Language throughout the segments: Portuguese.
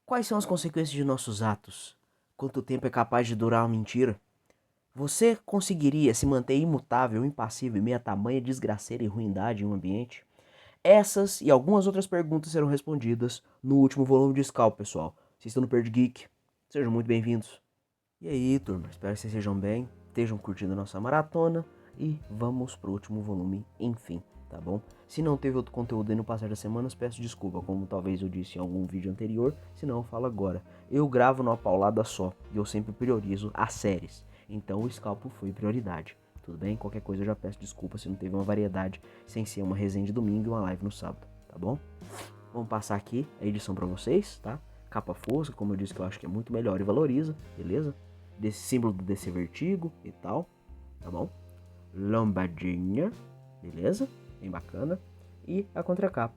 Quais são as consequências de nossos atos? Quanto tempo é capaz de durar uma mentira? Você conseguiria se manter imutável, impassível em meio a tamanha desgraceira e ruindade em um ambiente? Essas e algumas outras perguntas serão respondidas no último volume de Scalp, pessoal. Vocês estão no Perdi Geek, sejam muito bem-vindos. E aí, turma, espero que vocês estejam bem, estejam curtindo a nossa maratona e vamos pro último volume, enfim, tá bom? Se não teve outro conteúdo aí no passar das semanas, peço desculpa, como talvez eu disse em algum vídeo anterior, se não eu falo agora. Eu gravo numa paulada só e eu sempre priorizo as séries, então o Scalpo foi prioridade, tudo bem? Qualquer coisa eu já peço desculpa se não teve uma variedade sem ser uma resenha de domingo e uma live no sábado, tá bom? Vamos passar aqui a edição pra vocês, tá? Capa fosca, como eu disse que eu acho que é muito melhor e valoriza, beleza? Desse símbolo desse vertigo e tal, tá bom? Lombadinha, beleza? Bem bacana. E a contracapa.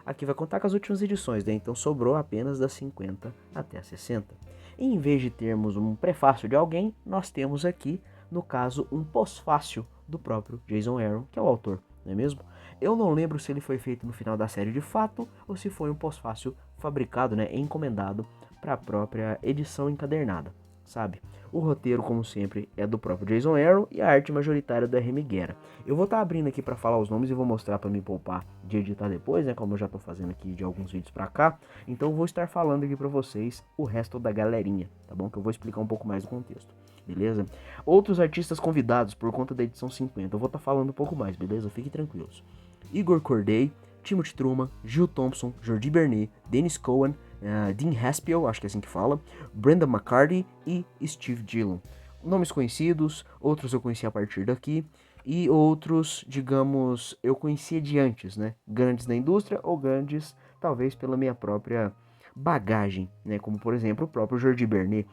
Aqui vai contar com as últimas edições, né? Então sobrou apenas das 50 até a 60. E em vez de termos um prefácio de alguém, nós temos aqui, no caso, um pós-fácio do próprio Jason Aaron, que é o autor, não é mesmo? Eu não lembro se ele foi feito no final da série de fato ou se foi um pós-fácio fabricado, né, encomendado para a própria edição encadernada, sabe? O roteiro, como sempre, é do próprio Jason Aaron e a arte majoritária do R. Miguera. Eu vou estar abrindo aqui para falar os nomes e vou mostrar para me poupar de editar depois, né, como eu já estou fazendo aqui de alguns vídeos para cá. Então eu vou estar falando aqui para vocês o resto da galerinha, tá bom? Que eu vou explicar um pouco mais do contexto, beleza? Outros artistas convidados por conta da edição 50, eu vou estar falando um pouco mais, beleza? Fiquem tranquilos. Igor Corday, Timothy Truman, Gil Thompson, Jordi Bernet, Dennis Cowan, Dean Haspiel, acho que é assim que fala, Brenda McCarthy e Steve Dillon. Nomes conhecidos, outros eu conheci a partir daqui, e outros, digamos, eu conhecia de antes, né? Grandes na indústria ou grandes, talvez, pela minha própria bagagem, né? Como, por exemplo, o próprio Jordi Bernet.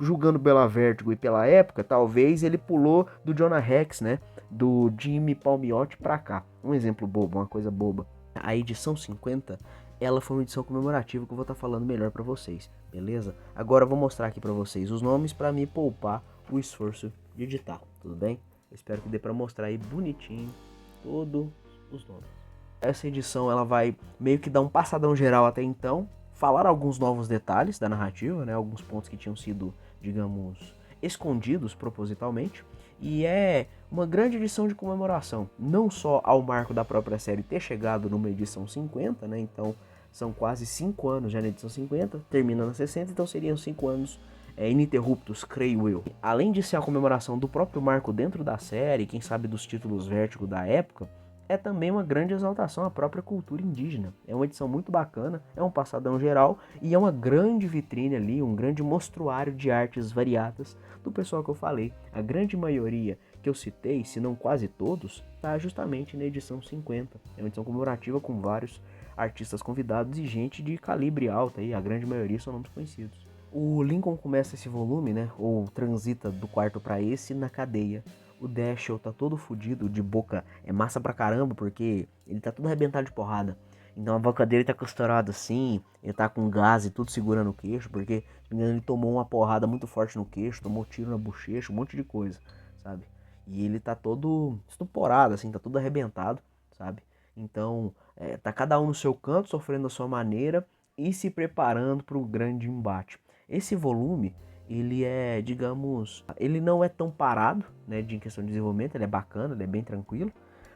Julgando pela Vertigo e pela época, talvez ele pulou do Jonah Rex, né? Do Jimmy Palmiotti pra cá. Um exemplo bobo, uma coisa boba. A edição 50, ela foi uma edição comemorativa que eu vou estar falando melhor pra vocês, beleza? Agora eu vou mostrar aqui pra vocês os nomes pra me poupar o esforço de editar, tudo bem? Eu espero que dê pra mostrar aí bonitinho todos os nomes. Essa edição ela vai meio que dar um passadão geral até então, falar alguns novos detalhes da narrativa, né? Alguns pontos que tinham sido, digamos, escondidos propositalmente. E é uma grande edição de comemoração, não só ao marco da própria série ter chegado numa edição 50, né? Então são quase 5 anos já na edição 50, termina na 60, então seriam 5 anos ininterruptos, creio eu. Além de ser a comemoração do próprio marco dentro da série, quem sabe dos títulos Vértigo da época, é também uma grande exaltação à própria cultura indígena. É uma edição muito bacana, é um passadão geral e é uma grande vitrine ali, um grande mostruário de artes variadas do pessoal que eu falei. A grande maioria que eu citei, se não quase todos, está justamente na edição 50. É uma edição comemorativa com vários artistas convidados e gente de calibre alto aí, a grande maioria são nomes conhecidos. O Lincoln começa esse volume, né, ou transita do quarto para esse na cadeia. O Dashiell tá todo fudido, de boca é massa pra caramba, porque ele tá todo arrebentado de porrada. Então a boca dele tá costurada assim, ele tá com gás e tudo segurando o queixo, porque ele tomou uma porrada muito forte no queixo, tomou tiro na bochecha, um monte de coisa, sabe? E ele tá todo estuporado, assim, tá todo arrebentado, sabe? Então, tá cada um no seu canto, sofrendo da sua maneira e se preparando para o grande embate. Esse volume, ele é, digamos, ele não é tão parado, né, de questão de desenvolvimento, ele é bacana, ele é bem tranquilo,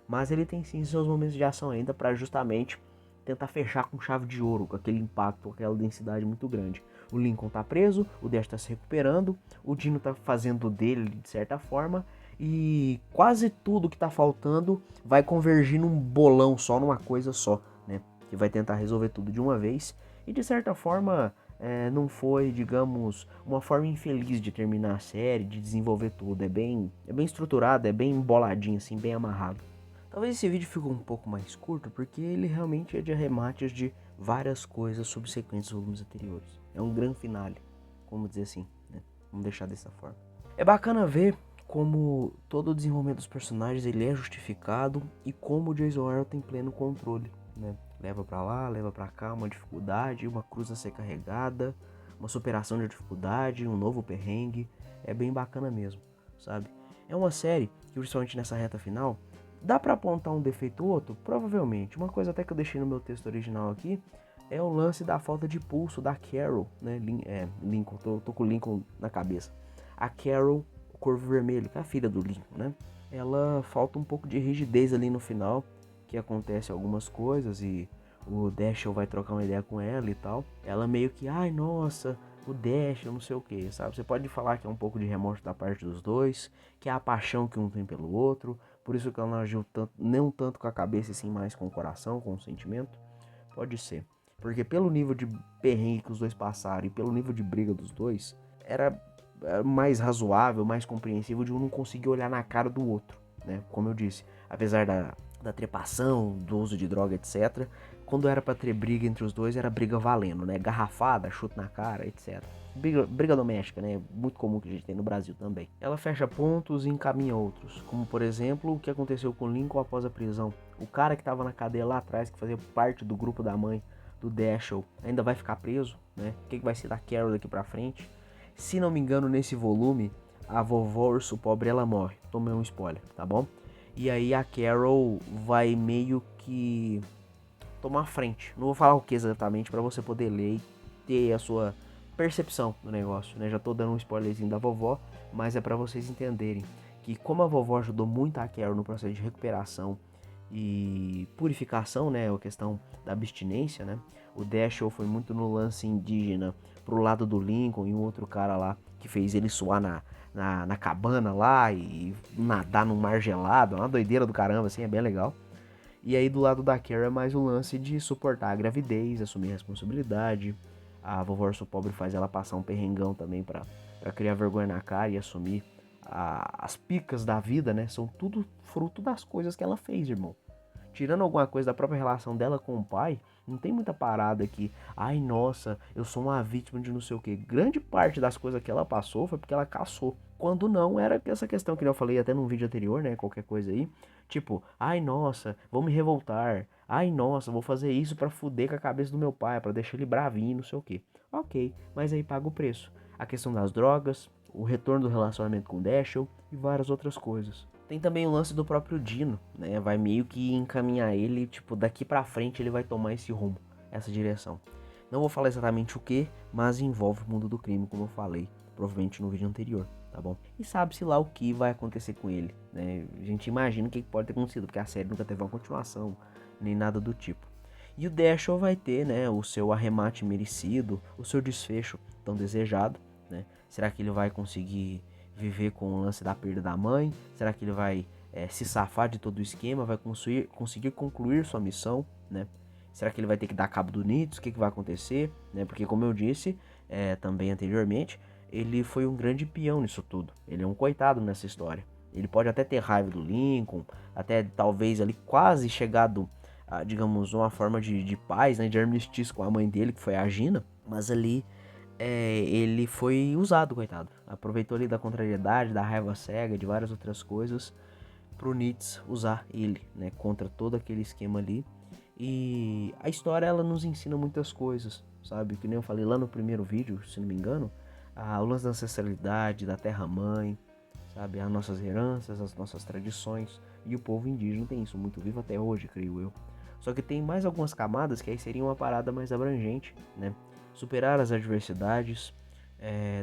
mas ele tem sim seus momentos de ação ainda para justamente tentar fechar com chave de ouro, com aquele impacto, com aquela densidade muito grande. O Lincoln tá preso, o Dash tá se recuperando, o Dino tá fazendo o dele de certa forma, e quase tudo que tá faltando vai convergir num bolão só, numa coisa só, né, que vai tentar resolver tudo de uma vez, e de certa forma não foi, digamos, uma forma infeliz de terminar a série, de desenvolver tudo. É bem estruturado, é bem emboladinho, assim, bem amarrado. Talvez esse vídeo fique um pouco mais curto, porque ele realmente é de arremates de várias coisas subsequentes aos volumes anteriores. É um grande finale, como dizer assim, né? Vamos deixar dessa forma. É bacana ver como todo o desenvolvimento dos personagens ele é justificado e como o Jason Aaron tem pleno controle, né? Leva pra lá, leva pra cá, uma dificuldade, uma cruz a ser carregada, uma superação de dificuldade, um novo perrengue. É bem bacana mesmo, sabe? É uma série que, principalmente nessa reta final, dá pra apontar um defeito ou outro? Provavelmente. Uma coisa até que eu deixei no meu texto original aqui, é o lance da falta de pulso da Carol, né? Lincoln, tô com o Lincoln na cabeça. A Carol, o Corvo Vermelho, que é a filha do Lincoln, né? Ela falta um pouco de rigidez ali no final, que acontece algumas coisas e o Dashiell vai trocar uma ideia com ela e tal. Ela meio que, ai nossa, o Dashiell, não sei o que, sabe? Você pode falar que é um pouco de remorso da parte dos dois, que é a paixão que um tem pelo outro, por isso que ela não agiu tanto, não tanto com a cabeça, e sim mais com o coração, com o sentimento. Pode ser. Porque pelo nível de perrengue que os dois passaram e pelo nível de briga dos dois, era mais razoável, mais compreensível de um não conseguir olhar na cara do outro, né? Como eu disse, apesar da trepação, do uso de droga, etc., quando era pra ter briga entre os dois, era briga valendo, né? Garrafada, chute na cara, etc. Briga doméstica, né? Muito comum que a gente tem no Brasil também. Ela fecha pontos e encaminha outros, como por exemplo o que aconteceu com Lincoln após a prisão. O cara que tava na cadeia lá atrás, que fazia parte do grupo da mãe do Dashiell, ainda vai ficar preso, né? O que vai ser da Carol daqui pra frente? Se não me engano, nesse volume, a vovó Urso Pobre, ela morre. Tomei um spoiler, tá bom? E aí a Carol vai meio que tomar frente. Não vou falar o que exatamente para você poder ler e ter a sua percepção do negócio, né? Já tô dando um spoilerzinho da vovó, mas é para vocês entenderem que como a vovó ajudou muito a Carol no processo de recuperação e purificação, né, a questão da abstinência, né? O Dashiell foi muito no lance indígena pro lado do Lincoln e um outro cara lá que fez ele suar na cabana lá e nadar no mar gelado, uma doideira do caramba, assim, é bem legal. E aí do lado da Carol é mais o lance de suportar a gravidez, assumir a responsabilidade. A vovó Urso Pobre faz ela passar um perrengão também pra criar vergonha na cara e assumir as picas da vida, né? São tudo fruto das coisas que ela fez, irmão. Tirando alguma coisa da própria relação dela com o pai, não tem muita parada aqui. Ai, nossa, eu sou uma vítima de não sei o que. Grande parte das coisas que ela passou foi porque ela caçou. Quando não, era essa questão que eu falei até num vídeo anterior, né? Qualquer coisa aí. Tipo, ai, nossa, vou me revoltar. Ai, nossa, vou fazer isso pra fuder com a cabeça do meu pai, pra deixar ele bravinho, não sei o que. Ok, mas aí paga o preço. A questão das drogas, o retorno do relacionamento com o Dashiell e várias outras coisas. Tem também o lance do próprio Dino, né? Vai meio que encaminhar ele, tipo, daqui pra frente ele vai tomar esse rumo, essa direção. Não vou falar exatamente o que, mas envolve o mundo do crime, como eu falei, provavelmente no vídeo anterior, tá bom? E sabe-se lá o que vai acontecer com ele, né? A gente imagina o que pode ter acontecido, porque a série nunca teve uma continuação, nem nada do tipo. E o Dashiell vai ter, né, o seu arremate merecido, o seu desfecho tão desejado, né? Será que ele vai conseguir viver com o lance da perda da mãe? Será que ele vai se safar de todo o esquema? Vai conseguir concluir sua missão, né? Será que ele vai ter que dar cabo do Nitz? O que vai acontecer? Né? Porque como eu disse também anteriormente, ele foi um grande peão nisso tudo. Ele é um coitado nessa história. Ele pode até ter raiva do Lincoln, até talvez ali quase chegado a, digamos, uma forma de paz, né, de armistício com a mãe dele, que foi a Gina, mas ali ele foi usado, coitado. Aproveitou ali da contrariedade, da raiva cega, de várias outras coisas, pro Nitz usar ele, né, contra todo aquele esquema ali. E a história, ela nos ensina muitas coisas, sabe? Que nem eu falei lá no primeiro vídeo, se não me engano, o lance da ancestralidade, da terra-mãe, sabe? As nossas heranças, as nossas tradições. E o povo indígena tem isso muito vivo até hoje, creio eu. Só que tem mais algumas camadas que aí seria uma parada mais abrangente, né? Superar as adversidades,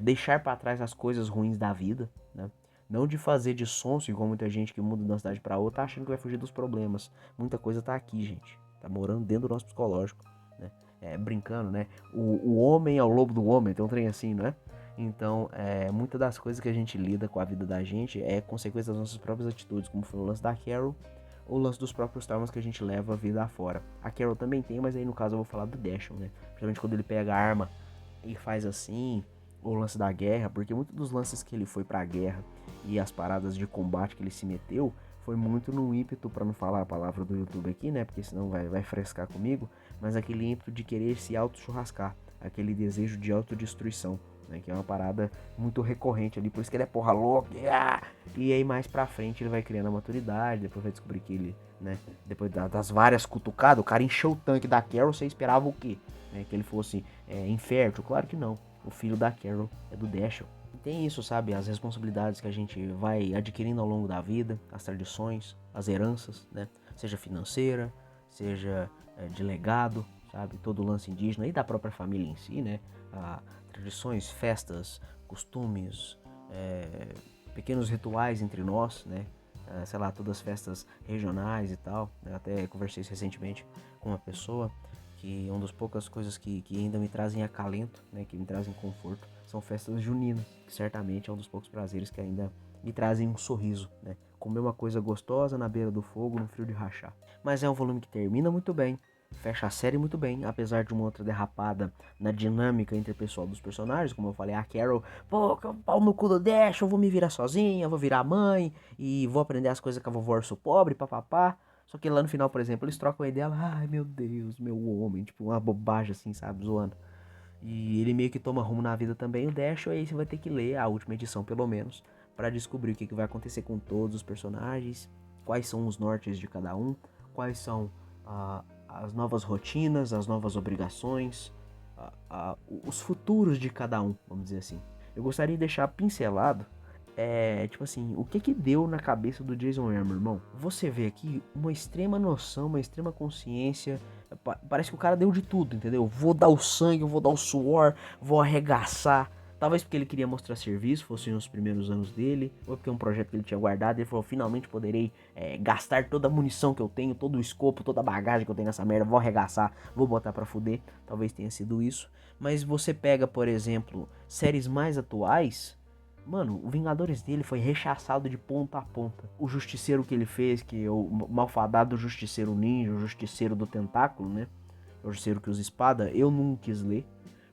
deixar para trás as coisas ruins da vida, né? Não de fazer de sonso, igual muita gente que muda de uma cidade para outra achando que vai fugir dos problemas. Muita coisa tá aqui, gente. Tá morando dentro do nosso psicológico, né? Brincando, né? O homem é o lobo do homem, tem um trem assim, não é? Então, muitas das coisas que a gente lida com a vida da gente é consequência das nossas próprias atitudes, como foi o lance da Carol, ou o lance dos próprios traumas que a gente leva a vida afora. A Carol também tem, mas aí no caso eu vou falar do Dashiell, né? Principalmente quando ele pega a arma e faz assim, ou o lance da guerra, porque muitos dos lances que ele foi pra guerra e as paradas de combate que ele se meteu, foi muito no ímpeto, para não falar a palavra do YouTube aqui, né? Porque senão vai frescar comigo, mas aquele ímpeto de querer se auto-churrascar, aquele desejo de autodestruição, né? Que é uma parada muito recorrente ali, por isso que ele é porra louca. E aí mais pra frente ele vai criando a maturidade, depois vai descobrir que ele, né? Depois das várias cutucadas, o cara encheu o tanque da Carol, você esperava o quê? Que ele fosse infértil? Claro que não. O filho da Carol é do Dashiell. Tem isso, sabe? As responsabilidades que a gente vai adquirindo ao longo da vida, as tradições, as heranças, né? Seja financeira, seja de legado, sabe? Todo o lance indígena e da própria família em si, né? Tradições, festas, costumes, pequenos rituais entre nós, né? Sei lá, todas as festas regionais e tal. Eu até conversei isso recentemente com uma pessoa que uma das poucas coisas que ainda me trazem acalento, né? Que me trazem conforto, são festas juninas, que certamente é um dos poucos prazeres que ainda me trazem um sorriso, né? Comer uma coisa gostosa na beira do fogo, no frio de rachar. Mas é um volume que termina muito bem, fecha a série muito bem, apesar de uma outra derrapada na dinâmica interpessoal dos personagens, como eu falei, a Carol, pô, pau no cu do Dash, eu vou me virar sozinha, vou virar mãe, e vou aprender as coisas com a vovó Urso Pobre, papapá. Só que lá no final, por exemplo, eles trocam a ideia, ai meu Deus, meu homem, tipo uma bobagem assim, sabe, zoando. E ele meio que toma rumo na vida também, o Dash, aí você vai ter que ler a última edição pelo menos, para descobrir o que vai acontecer com todos os personagens, quais são os nortes de cada um, quais são as novas rotinas, as novas obrigações, os futuros de cada um, vamos dizer assim. Eu gostaria de deixar pincelado, tipo assim, o que deu na cabeça do Jason Aaron, irmão? Você vê aqui uma extrema noção, uma extrema consciência, parece que o cara deu de tudo, entendeu? Vou dar o sangue, vou dar o suor, vou arregaçar. Talvez porque ele queria mostrar serviço, fossem os primeiros anos dele, ou porque é um projeto que ele tinha guardado, ele falou, finalmente poderei gastar toda a munição que eu tenho, todo o escopo, toda a bagagem que eu tenho nessa merda, vou arregaçar, vou botar pra fuder, talvez tenha sido isso. Mas você pega, por exemplo, séries mais atuais, mano, o Vingadores dele foi rechaçado de ponta a ponta. O Justiceiro que ele fez, que é o malfadado Justiceiro Ninja, o Justiceiro do Tentáculo, né? O Justiceiro que usa espada, eu não quis ler,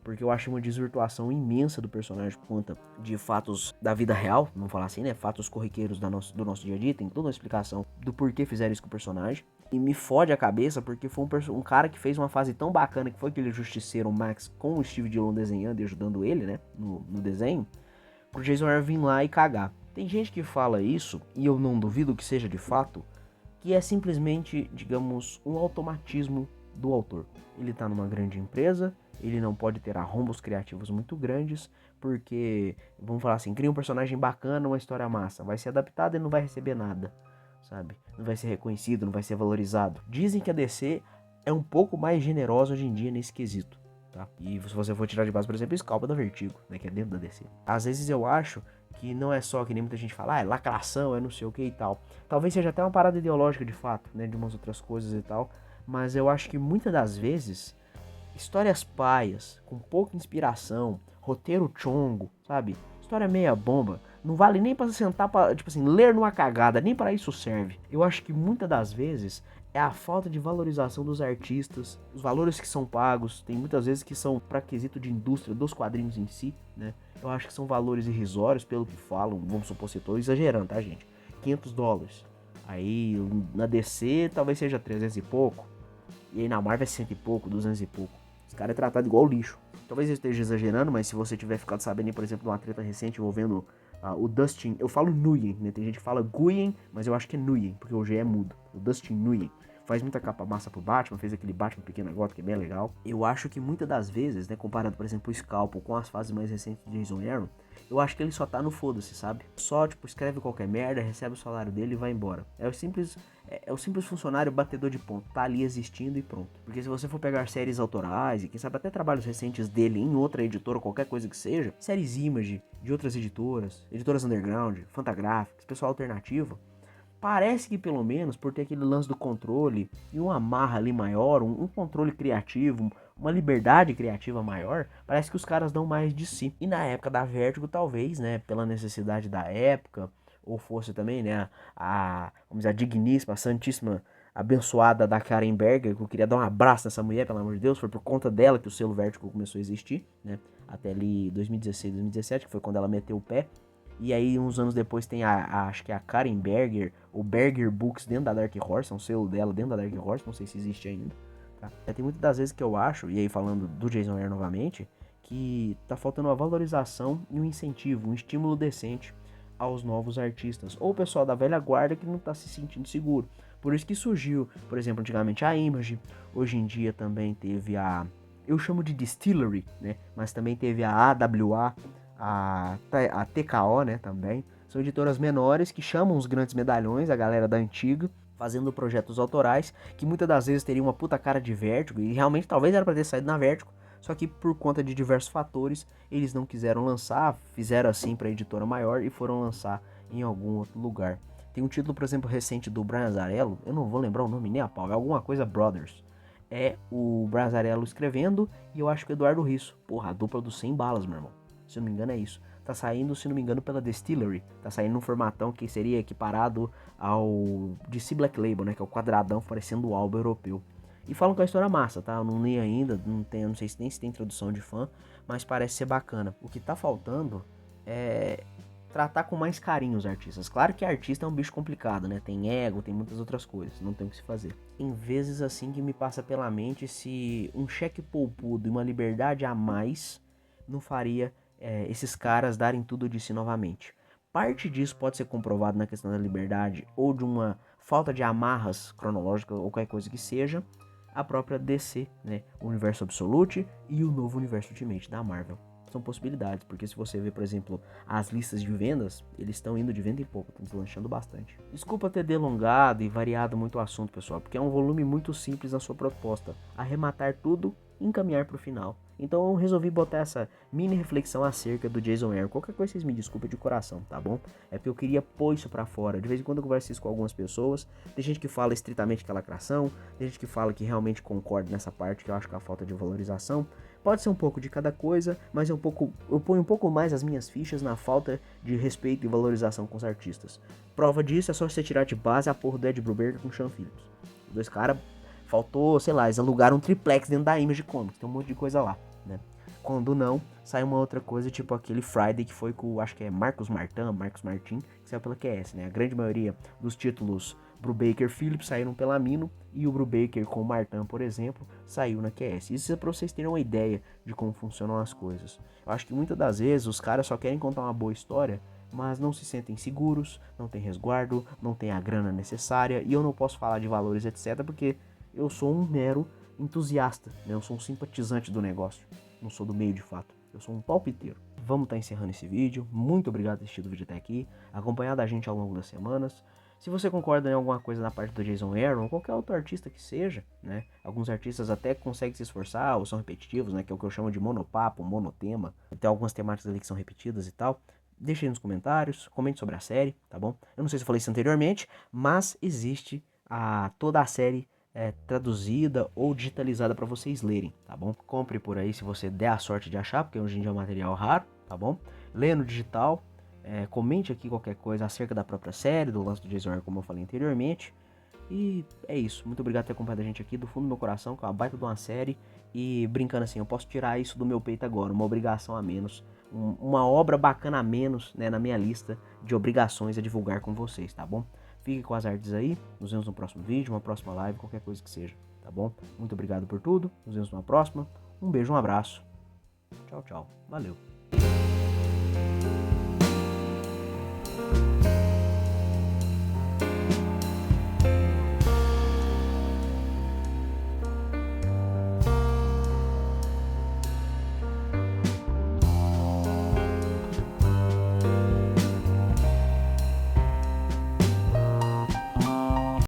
porque eu acho uma desvirtuação imensa do personagem por conta de fatos da vida real, vamos falar assim, né? Fatos corriqueiros do nosso dia a dia, tem toda uma explicação do porquê fizeram isso com o personagem. E me fode a cabeça porque foi um cara que fez uma fase tão bacana, que foi aquele Justiceiro Max com o Steve Dillon desenhando e ajudando ele, né? No desenho, pro Jason Aaron vir lá e cagar. Tem gente que fala isso, e eu não duvido que seja de fato, que é simplesmente, digamos, um automatismo do autor. Ele tá numa grande empresa, ele não pode ter arrombos criativos muito grandes, porque, vamos falar assim, cria um personagem bacana, uma história massa, vai ser adaptado e não vai receber nada, sabe? Não vai ser reconhecido, não vai ser valorizado. Dizem que a DC é um pouco mais generosa hoje em dia nesse quesito. Tá? E se você for tirar de base, por exemplo, Scalpa da Vertigo, né, que é dentro da DC. Às vezes eu acho que não é só que nem muita gente fala, é lacração, é não sei o que e tal. Talvez seja até uma parada ideológica de fato, né, de umas outras coisas e tal. Mas eu acho que muitas das vezes, histórias paias, com pouca inspiração, roteiro chongo, sabe? História meia bomba, não vale nem pra sentar pra, tipo assim, ler numa cagada, nem para isso serve. Eu acho que muitas das vezes é a falta de valorização dos artistas, os valores que são pagos, tem muitas vezes que são para quesito de indústria dos quadrinhos em si, né? Eu acho que são valores irrisórios pelo que falam, vamos supor, se eu tô exagerando, tá, gente? $500. Aí na DC talvez seja 300 e pouco, e aí na Marvel é 100 e pouco, 200 e pouco. Esse cara é tratado igual lixo. Talvez eu esteja exagerando, mas se você tiver ficado sabendo, por exemplo, de uma treta recente envolvendo o Dustin, eu falo Nguyen, né? Tem gente que fala Nguyen, mas eu acho que é Nguyen, porque o G é mudo. O Dustin Nguyen faz muita capa massa pro Batman, fez aquele Batman Pequena Gota que é bem legal. Eu acho que muitas das vezes, né, comparado, por exemplo, o Scalpo com as fases mais recentes de Jason Aaron, eu acho que ele só tá no foda-se, sabe? Só, tipo, escreve qualquer merda, recebe o salário dele e vai embora. É o simples funcionário batedor de ponto, tá ali existindo e pronto. Porque se você for pegar séries autorais e quem sabe até trabalhos recentes dele em outra editora, qualquer coisa que seja, séries Image de outras editoras, editoras underground, Fantagraphics, pessoal alternativo, parece que pelo menos por ter aquele lance do controle e uma amarra ali maior, um controle criativo, uma liberdade criativa maior, parece que os caras dão mais de si. E na época da Vertigo, talvez, né, pela necessidade da época, ou fosse também, né, vamos dizer, a digníssima, a santíssima, abençoada da Karen Berger, que eu queria dar um abraço nessa mulher, pelo amor de Deus, foi por conta dela que o selo Vertigo começou a existir, né, até ali 2016, 2017, que foi quando ela meteu o pé. E aí, uns anos depois, tem acho que é a Karen Berger, ou Berger Books dentro da Dark Horse, é um selo dela dentro da Dark Horse, não sei se existe ainda. Tá? Tem muitas das vezes que eu acho, e aí falando do Jason Aaron novamente, que tá faltando uma valorização e um incentivo, um estímulo decente aos novos artistas, ou o pessoal da velha guarda que não tá se sentindo seguro. Por isso que surgiu, por exemplo, antigamente a Image, hoje em dia também teve eu chamo de Distillery, né? Mas também teve a AWA, a TKO, né, também. São editoras menores que chamam os grandes medalhões, a galera da antiga, fazendo projetos autorais, que muitas das vezes teriam uma puta cara de Vertigo, e realmente talvez era pra ter saído na Vertigo, só que por conta de diversos fatores, eles não quiseram lançar, fizeram assim pra editora maior e foram lançar em algum outro lugar. Tem um título, por exemplo, recente do Brian Azzarello, eu não vou lembrar o nome nem a pau, é alguma coisa Brothers. É o Brian Azzarello escrevendo e eu acho que o Eduardo Risso. Porra, a dupla dos 100 balas, meu irmão. Se eu não me engano é isso. Tá saindo, se não me engano, pela Distillery. Tá saindo num formatão que seria equiparado ao DC Black Label, né? Que é o quadradão parecendo o álbum europeu. E falam que a história é massa, tá? Eu não li ainda, não sei se nem se tem tradução de fã, mas parece ser bacana. O que tá faltando é tratar com mais carinho os artistas. Claro que artista é um bicho complicado, né? Tem ego, tem muitas outras coisas, não tem o que se fazer. Em vezes assim que me passa pela mente se um cheque poupudo e uma liberdade a mais não faria esses caras darem tudo de si novamente. Parte disso pode ser comprovado na questão da liberdade ou de uma falta de amarras cronológicas ou qualquer coisa que seja, a própria DC, né? O Universo Absolute e o novo Universo Ultimate da Marvel. São possibilidades, porque se você ver, por exemplo, as listas de vendas, eles estão indo de venda em pouco, estão deslanchando bastante. Desculpa ter delongado e variado muito o assunto, pessoal, porque é um volume muito simples na sua proposta, arrematar tudo e encaminhar para o final. Então eu resolvi botar essa mini reflexão acerca do Jason Aaron. Qualquer coisa vocês me desculpem de coração, tá bom? É porque eu queria pôr isso pra fora. De vez em quando eu converso isso com algumas pessoas. Tem gente que fala estritamente que é lacração, tem gente que fala que realmente concorda nessa parte, que eu acho que é a falta de valorização. Pode ser um pouco de cada coisa, mas eu ponho um pouco mais as minhas fichas na falta de respeito e valorização com os artistas. Prova disso é só você tirar de base a porra do Ed Brubaker com o Sean Phillips. Os dois caras, faltou, sei lá, eles alugaram um triplex dentro da Image Comics, tem um monte de coisa lá, né? Quando não, sai uma outra coisa, tipo aquele Friday que foi com, acho que é Marcos Martin, que saiu pela QS, né? A grande maioria dos títulos Brubaker Phillips saíram pela Amino e o Brubaker com o Martin, por exemplo, saiu na QS. Isso é pra vocês terem uma ideia de como funcionam as coisas. Eu acho que muitas das vezes os caras só querem contar uma boa história, mas não se sentem seguros, não tem resguardo, não tem a grana necessária, e eu não posso falar de valores, etc, porque eu sou um mero entusiasta, né? Eu sou um simpatizante do negócio, não sou do meio de fato, eu sou um palpiteiro. Vamos estar encerrando esse vídeo, muito obrigado por ter assistido o vídeo até aqui, acompanhado a gente ao longo das semanas. Se você concorda em alguma coisa na parte do Jason Aaron, ou qualquer outro artista que seja, né? Alguns artistas até conseguem se esforçar, ou são repetitivos, né? Que é o que eu chamo de monopapo, monotema. Tem algumas temáticas ali que são repetidas e tal. Deixe aí nos comentários, comente sobre a série, tá bom? Eu não sei se eu falei isso anteriormente, mas existe toda a série traduzida ou digitalizada para vocês lerem, tá bom? Compre por aí se você der a sorte de achar, porque hoje em dia é um material raro, tá bom? Lê no digital, comente aqui qualquer coisa acerca da própria série, do lance do Jason Aaron, como eu falei anteriormente. E é isso, muito obrigado por ter acompanhado a gente aqui do fundo do meu coração, que é uma baita de uma série. E brincando assim, eu posso tirar isso do meu peito agora, uma obrigação a menos, uma obra bacana a menos, né, na minha lista de obrigações a divulgar com vocês, tá bom? Fique com as artes aí, nos vemos no próximo vídeo, uma próxima live, qualquer coisa que seja, tá bom? Muito obrigado por tudo, nos vemos numa próxima, um beijo, um abraço, tchau, tchau, valeu!